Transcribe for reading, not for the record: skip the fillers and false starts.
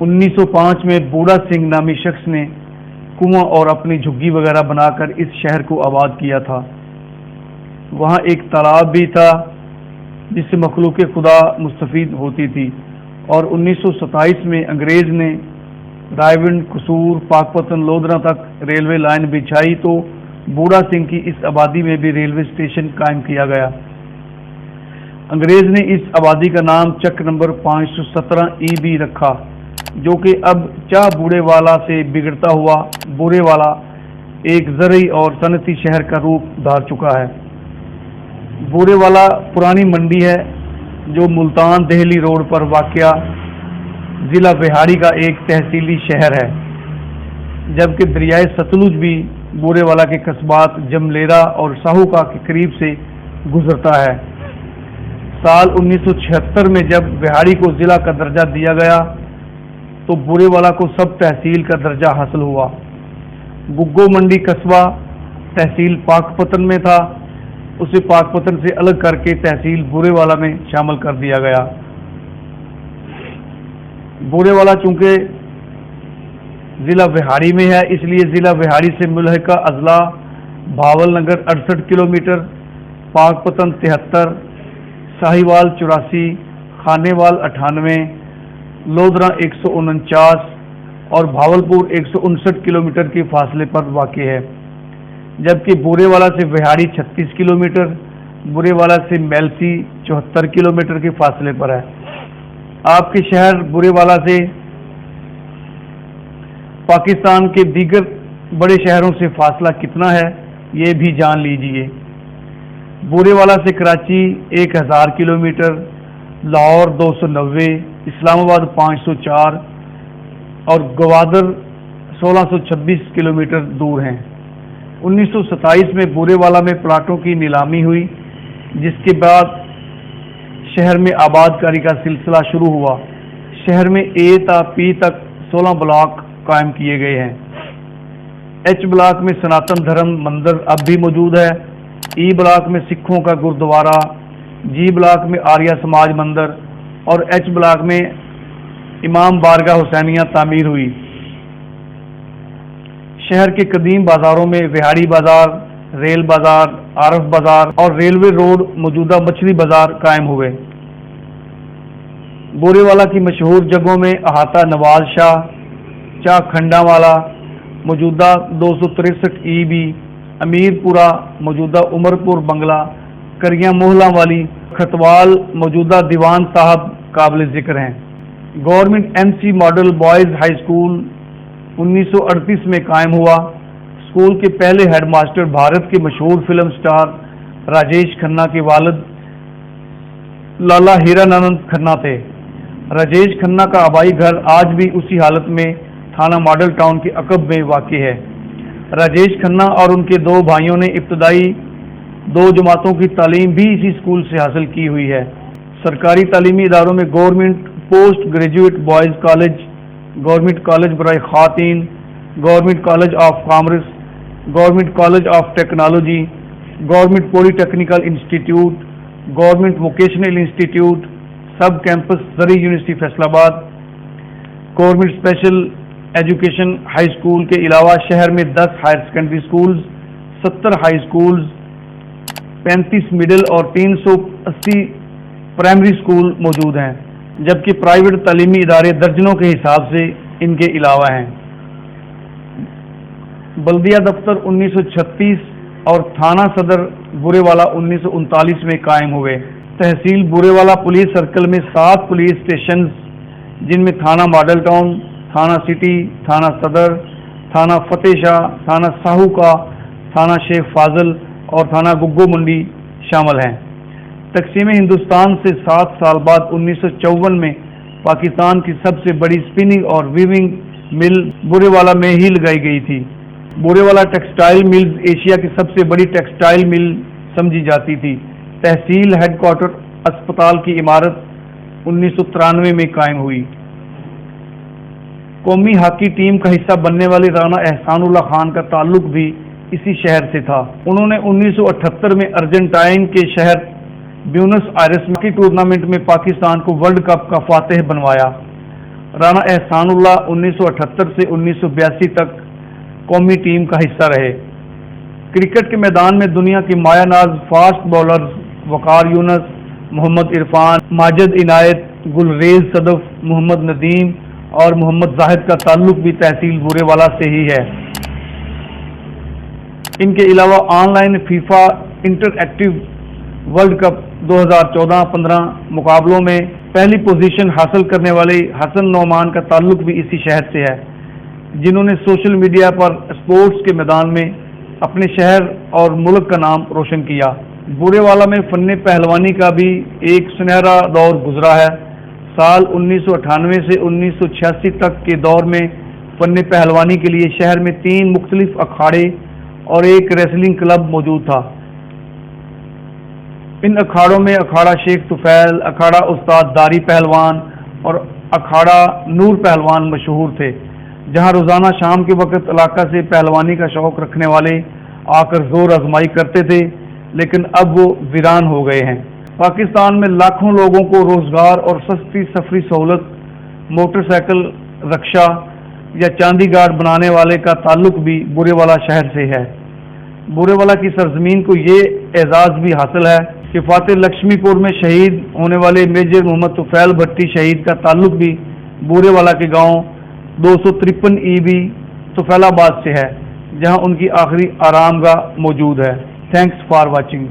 1905 میں بوڑا سنگھ نامی شخص نے کنواں اور اپنی جھگی وغیرہ بنا کر اس شہر کو آباد کیا تھا۔ وہاں ایک تالاب بھی تھا جس سے مخلوق خدا مستفید ہوتی تھی، اور 1927 میں انگریز نے رائے گنج، قصور، پاکپتن، لودھرا تک ریلوے لائن بچھائی تو بوڑا سنگھ کی اس آبادی میں بھی ریلوے اسٹیشن قائم کیا گیا۔ انگریز نے اس آبادی کا نام چک نمبر 517 بھی رکھا، جو کہ اب چاہ بوڑے والا سے بگڑتا ہوا بورے والا ایک زرعی اور صنعتی شہر کا روپ دھار چکا ہے۔ بورے والا پرانی منڈی ہے جو ملتان دہلی روڈ پر واقع ضلع بہاڑی کا ایک تحصیلی شہر ہے، جبکہ دریائے ستلج بھی بورے والا کے قصبات جملیرا اور ساہوکا کے قریب سے گزرتا ہے۔ سال 1976 میں جب بہاڑی کو ضلع کا درجہ دیا گیا تو بورے والا کو سب تحصیل کا درجہ حاصل ہوا۔ گگو منڈی قصبہ تحصیل پاکپتن میں تھا، اسے پاکپتن سے الگ کر کے تحصیل بورے والا میں شامل کر دیا گیا۔ بورے والا چونکہ ضلع بہاڑی میں ہے، اس لیے ضلع بہاڑی سے ملحقہ اضلاع بھاول نگر 68 کلومیٹر، پاکپتن 73، ساہیوال 84، خانیوال 98، لودھرا 149 اور بھاولپور 159 کلومیٹر کے فاصلے پر واقع ہے، جبکہ بورے والا سے بہاڑی 36 کلومیٹر، بورے والا سے میلسی 74 کلومیٹر کے فاصلے پر ہے۔ آپ کے شہر بورے والا سے پاکستان کے دیگر بڑے شہروں سے فاصلہ کتنا ہے یہ بھی جان لیجئے۔ بورے والا سے کراچی 1000 کلومیٹر، لاہور 290، اسلام آباد 504 اور گوادر 1626 کلومیٹر دور ہیں۔ 1927 میں بورے والا میں پلاٹوں کی نیلامی ہوئی، جس کے بعد شہر میں آباد کاری کا سلسلہ شروع ہوا۔ شہر میں اے تا پی تک 16 بلاک قائم کیے گئے ہیں۔ ایچ بلاک میں سناتن دھرم مندر اب بھی موجود ہے، ای بلاک میں سکھوں کا گردوارہ، جی بلاک میں آریہ سماج مندر اور ایچ بلاک میں امام بارگاہ حسینیہ تعمیر ہوئی۔ شہر کے قدیم بازاروں میں بہاڑی بازار، ریل بازار، عارف بازار اور ریلوے روڈ موجودہ مچھلی بازار قائم ہوئے۔ بورے والا کی مشہور جگہوں میں احاطہ نواز شاہ، چاہ کھنڈا والا موجودہ 263 بی، امیر پورہ موجودہ عمرپور بنگلہ، کریاں محلہ والی، کھتوال موجودہ دیوان صاحب قابل ذکر ہیں۔ Government M C model boys high school 1938 میں قائم ہوا۔ اسکول کے پہلے ہیڈ ماسٹر بھارت کے مشہور فلم سٹار راجیش کھنہ کے والد لالا ہیرانند کھنہ تھے۔ راجیش کھنہ کا آبائی گھر آج بھی اسی حالت میں تھانہ ماڈل ٹاؤن کے عقب میں واقع ہے۔ راجیش کھنہ اور ان کے 2 بھائیوں نے ابتدائی 2 جماعتوں کی تعلیم بھی اسی اسکول سے حاصل کی ہوئی ہے۔ سرکاری تعلیمی اداروں میں government post graduate boys college, government college برائے خواتین، government college of commerce, government college of technology, government poly technical institute, government vocational institute, sub campus زرعی university Faisalabad, government special education high school کے علاوہ شہر میں 10 higher secondary schools, 70 high schools, 35 middle اور 380 primary school موجود ہیں، جبکہ private تعلیمی ادارے درجنوں کے حساب سے ان کے علاوہ ہیں۔ بلدیہ دفتر 1936 اور تھانہ صدر بورے والا 1939 میں قائم ہوئے۔ تحصیل بورے والا پولیس سرکل میں 7 پولیس اسٹیشنز، جن میں تھانہ ماڈل ٹاؤن، تھانہ سٹی، تھانہ صدر، تھانہ فتح شاہ، تھانہ ساہوکا، تھانہ شیخ فاضل اور تھانہ گگو منڈی شامل ہیں۔ تقسیم ہندوستان سے 7 سال بعد 1954 میں پاکستان کی سب سے بڑی اسپننگ اور ویونگ مل بورے والا میں ہی لگائی گئی تھی۔ بورے والا ٹیکسٹائل ملز ایشیا کی سب سے بڑی ٹیکسٹائل مل سمجھی جاتی تھی۔ تحصیل ہیڈ کوارٹر اسپتال کی عمارت 1993 میں قائم ہوئی۔ قومی ہاکی ٹیم کا حصہ بننے والے رانا احسان اللہ خان کا تعلق بھی اسی شہر سے تھا۔ انہوں نے 1978 میں ارجنٹائن کے شہر بیونس آئرس ہاکی ٹورنامنٹ میں پاکستان کو ورلڈ کپ کا فاتح بنوایا۔ رانا احساناللہ 1978 سے 1982 تک قومی ٹیم کا حصہ رہے۔ کرکٹ کے میدان میں دنیا کی مایہ ناز فاسٹ بولرز وقار یونس، محمد عرفان، ماجد عنایت، گلریز صدف، محمد ندیم اور محمد زاہد کا تعلق بھی تحصیل بورے والا سے ہی ہے۔ ان کے علاوہ online FIFA interactive world cup 2014-15 مقابلوں میں پہلی پوزیشن حاصل کرنے والے حسن نعمان کا تعلق بھی اسی شہر سے ہے، جنہوں نے سوشل میڈیا پر اسپورٹس کے میدان میں اپنے شہر اور ملک کا نام روشن کیا۔ بورے والا میں فن پہلوانی کا بھی ایک سنہرا دور گزرا ہے۔ سال 1998 سے 1986 تک کے دور میں فن پہلوانی کے لیے شہر میں 3 مختلف اکھاڑے اور ایک ریسلنگ کلب موجود تھا۔ ان اکھاڑوں میں اکھاڑا شیخ طفیل، اکھاڑا استاد داری پہلوان اور اکھاڑا نور پہلوان مشہور تھے، جہاں روزانہ شام کے وقت علاقہ سے پہلوانی کا شوق رکھنے والے آ کر زور آزمائی کرتے تھے، لیکن اب وہ ویران ہو گئے ہیں۔ پاکستان میں لاکھوں لوگوں کو روزگار اور سستی سفری سہولت موٹر سائیکل رکشہ یا چاندی گارڈ بنانے والے کا تعلق بھی بورے والا شہر سے ہے۔ بورے والا کی سرزمین کو یہ اعزاز بھی حاصل ہے کہ فاتح لکشمی پور میں شہید ہونے والے میجر محمد طفیل بھٹی شہید کا تعلق بھی بورے والا کے گاؤں 253 EB طفیل آباد سے ہے، جہاں ان کی آخری آرام گاہ موجود ہے۔ Thanks for watching.